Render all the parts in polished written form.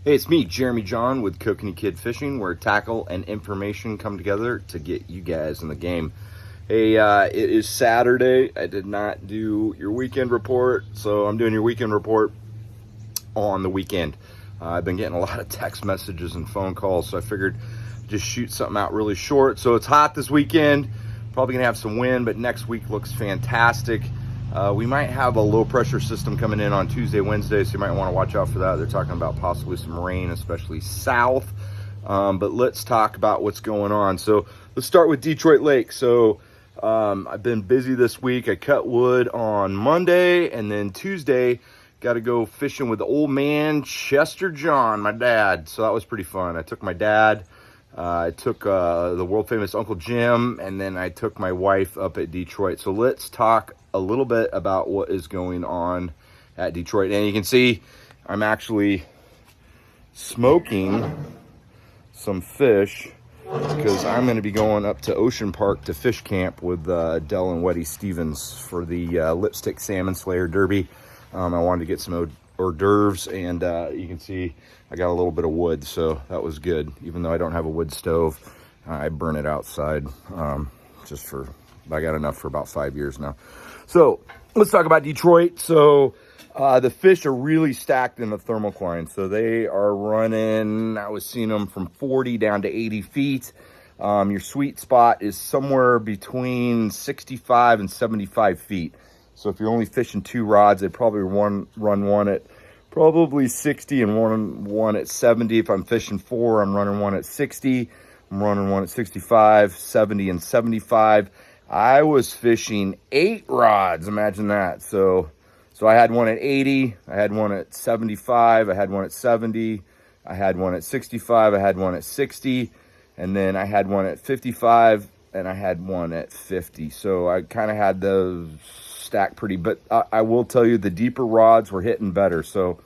Hey, it's me, Jeremy John with Kokanee Kid Fishing, where tackle and information come together to get you guys in the game. Hey, it is Saturday. I did not do your weekend report, so I'm doing your weekend report on the weekend. I've been getting a lot of text messages and phone calls, so I figured just shoot something out really short. So it's hot this weekend. Probably gonna have some wind, but next week looks fantastic. We might have a low pressure system coming in on Tuesday, Wednesday, so you might want to watch out for that. They're talking about possibly some rain, especially south. But let's talk about what's going on. So let's start with Detroit Lake. So I've been busy this week. I cut wood on Monday, and then Tuesday got to go fishing with the old man Chester John, my dad. So that was pretty fun. I took my dad. I took the world famous Uncle Jim, and then I took my wife up at Detroit. So let's talk a little bit about what is going on at Detroit. And you can see I'm actually smoking some fish because I'm going to be going up to Ocean Park to fish camp with Dell and Weddy Stevens for the Lipstick Salmon Slayer Derby. I wanted to get some hors d'oeuvres, and you can see I got a little bit of wood, so that was good. Even though I don't have a wood stove, I burn it outside I got enough for about 5 years now. So let's talk about Detroit. So the fish are really stacked in the thermocline. So they are running, I was seeing them from 40 down to 80 feet. Your sweet spot is somewhere between 65 and 75 feet. So if you're only fishing 2 rods, they'd probably run one at probably 60 and one at 70. If I'm fishing 4, I'm running one at 60. I'm running one at 65, 70, and 75. I was fishing 8 rods. Imagine that. So I had one at 80. I had one at 75. I had one at 70. I had one at 65. I had one at 60. And then I had one at 55. And I had one at 50. So I kind of had those stacked pretty. But I will tell you, the deeper rods were hitting better. So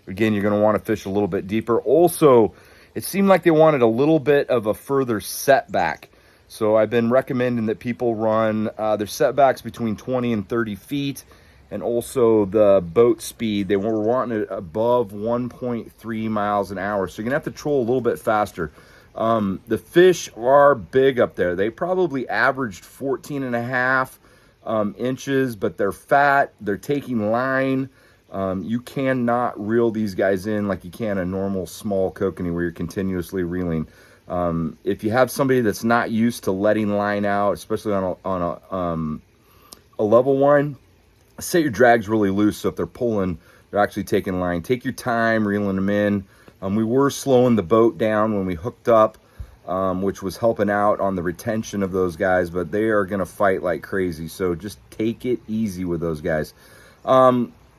again, you're going to want to fish a little bit deeper. Also, it seemed like they wanted a little bit of a further setback. So I've been recommending that people run their setbacks between 20 and 30 feet. And also the boat speed, they were wanting it above 1.3 miles an hour. So you're going to have to troll a little bit faster. The fish are big up there. They probably averaged 14 and a half inches, but they're fat. They're taking line. You cannot reel these guys in like you can a normal small kokanee where you're continuously reeling. If you have somebody that's not used to letting line out, especially on a level one, say your drag's really loose, so if they're pulling, they're actually taking line. Take your time reeling them in. We were slowing the boat down when we hooked up, which was helping out on the retention of those guys, but they are going to fight like crazy, so just take it easy with those guys.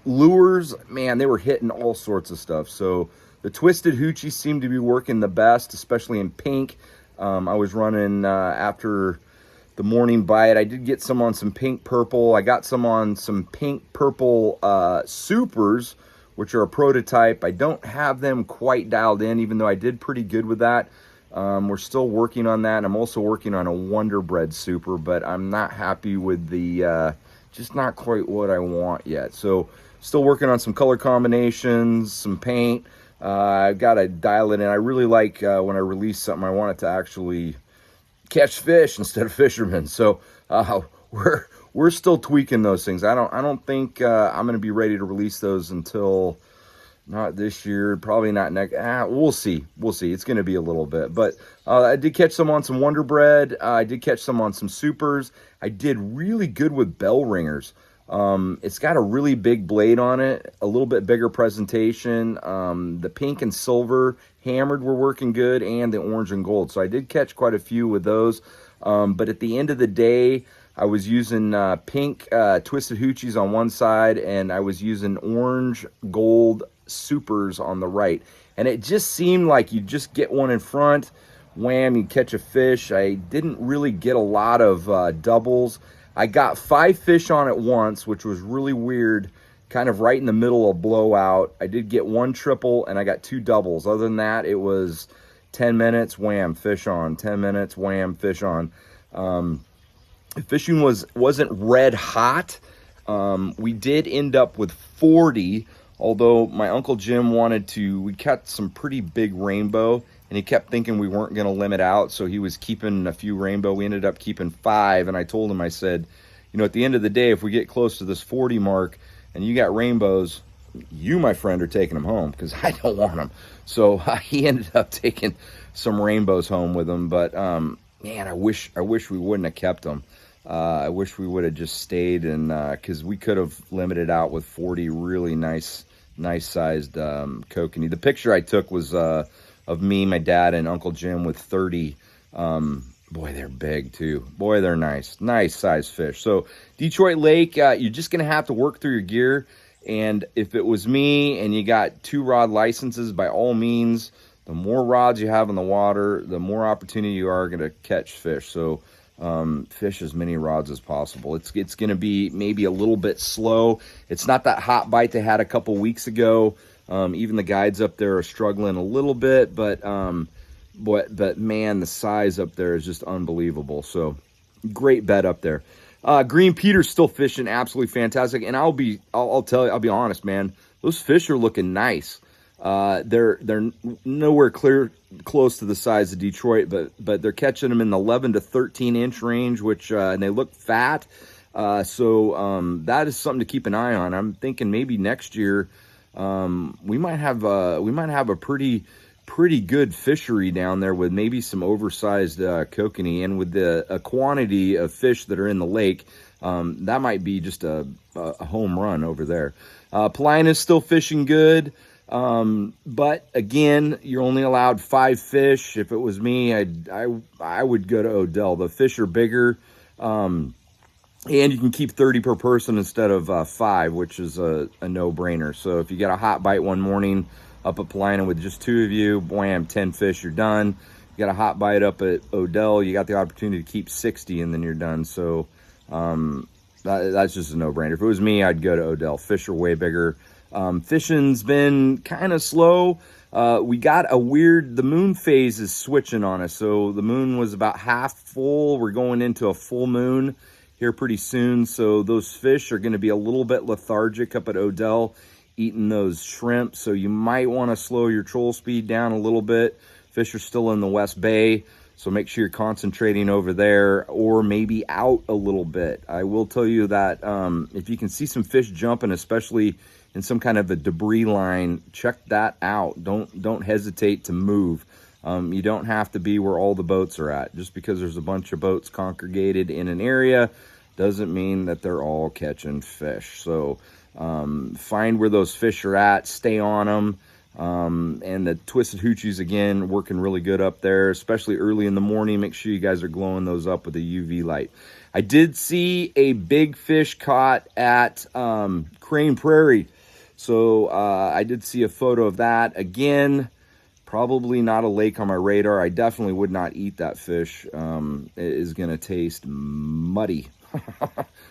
Lures, man, they were hitting all sorts of stuff. So the twisted hoochie seemed to be working the best, especially in pink. I was running after the morning bite. I did get some on some pink purple. I got some on some pink purple supers, which are a prototype. I don't have them quite dialed in, even though I did pretty good with that. We're still working on that. I'm also working on a Wonder Bread super, but I'm not happy with the, just not quite what I want yet. So still working on some color combinations, some paint. I've got to dial it in. I really like when I release something, I want it to actually catch fish instead of fishermen. So we're still tweaking those things. I don't think I'm going to be ready to release those until not this year, probably not next. We'll see. It's going to be a little bit, but I did catch some on some Wonder Bread. I did catch some on some supers. I did really good with bell ringers. It's got a really big blade on it, a little bit bigger presentation. The pink and silver hammered were working good, and the orange and gold. So I did catch quite a few with those. But at the end of the day, I was using pink twisted hoochies on one side, and I was using orange gold supers on the right. And it just seemed like you just get one in front, wham, you catch a fish. I didn't really get a lot of doubles. I got 5 fish on at once, which was really weird, kind of right in the middle of blowout. I did get 1 triple, and I got 2 doubles. Other than that, it was 10 minutes, wham, fish on. 10 minutes, wham, fish on. Fishing wasn't red hot. We did end up with 40 Although my Uncle Jim we caught some pretty big rainbow, and he kept thinking we weren't going to limit out, so he was keeping a few rainbow. We ended up keeping 5, and I told him, I said, you know, at the end of the day, if we get close to this 40 mark and you got rainbows, you, my friend, are taking them home because I don't want them. So he ended up taking some rainbows home with him. But man, I wish we wouldn't have kept them. I wish we would have just stayed, and because we could have limited out with 40 really nice sized kokanee. The picture I took was of me, my dad, and Uncle Jim with 30. Boy, they're big too. Boy, they're nice size fish. So Detroit Lake, you're just gonna have to work through your gear. And if it was me and you got 2 rod licenses, by all means, the more rods you have in the water, the more opportunity you are going to catch fish. So fish as many rods as possible. It's going to be maybe a little bit slow. It's not that hot bite they had a couple weeks ago. Even the guides up there are struggling a little bit, but man, the size up there is just unbelievable. So great bet up there. Green Peter's still fishing absolutely fantastic, and I'll be honest, man. Those fish are looking nice. They're nowhere close to the size of Detroit, but they're catching them in the 11 to 13 inch range, which and they look fat. So that is something to keep an eye on. I'm thinking maybe next year we might have a pretty good fishery down there with maybe some oversized kokanee, and with a quantity of fish that are in the lake, that might be just a home run over there. Paulina's still fishing good, but again, you're only allowed 5 fish. If it was me, I would go to Odell. The fish are bigger, and you can keep 30 per person instead of 5, which is a no-brainer. So if you get a hot bite one morning up at Paulina with just 2 of you, wham, 10 fish, you're done. You got a hot bite up at Odell, you got the opportunity to keep 60, and then you're done. So that's just a no-brainer. If it was me, I'd go to Odell. Fish are way bigger. Fishing's been kind of slow. We got the moon phase is switching on us. So the moon was about half full. We're going into a full moon here pretty soon. So those fish are going to be a little bit lethargic up at Odell, eating those shrimp. So you might want to slow your troll speed down a little bit. Fish are still in the West Bay, so make sure you're concentrating over there, or maybe out a little bit. I will tell you that if you can see some fish jumping, especially in some kind of a debris line, check that out. Don't hesitate to move. You don't have to be where all the boats are at. Just because there's a bunch of boats congregated in an area doesn't mean that they're all catching fish. So find where those fish are at, stay on them. And the twisted hoochies, again, working really good up there, especially early in the morning. Make sure you guys are glowing those up with a UV light. I did see a big fish caught at Crane Prairie. So I did see a photo of that. Again, probably not a lake on my radar. I definitely would not eat that fish. It is going to taste muddy.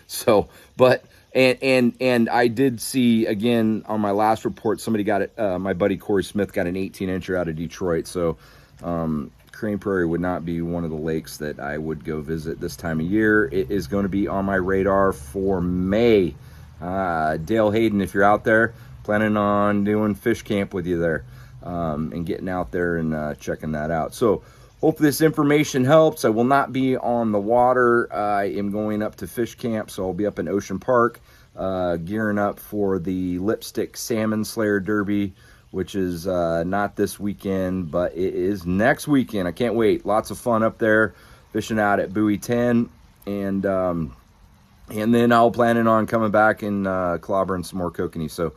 So, but and I did see, again, on my last report, somebody got it. My buddy Corey Smith got an 18-incher out of Detroit. So Crane Prairie would not be one of the lakes that I would go visit this time of year. It is going to be on my radar for May. Dale Hayden, if you're out there, planning on doing fish camp with you there, and getting out there and checking that out. So hope this information helps. I will not be on the water. I am going up to fish camp, so I'll be up in Ocean Park, gearing up for the Lipstick Salmon Slayer Derby, which is not this weekend, but it is next weekend. I can't wait. Lots of fun up there, fishing out at Buoy 10, and then I'll planning on coming back and clobbering some more kokanee. So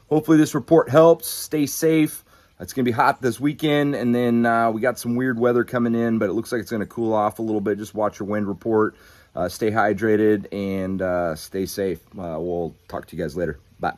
hopefully this report helps. Stay safe. It's going to be hot this weekend, and then we got some weird weather coming in, but it looks like it's going to cool off a little bit. Just watch your wind report. Stay hydrated and stay safe. We'll talk to you guys later. Bye.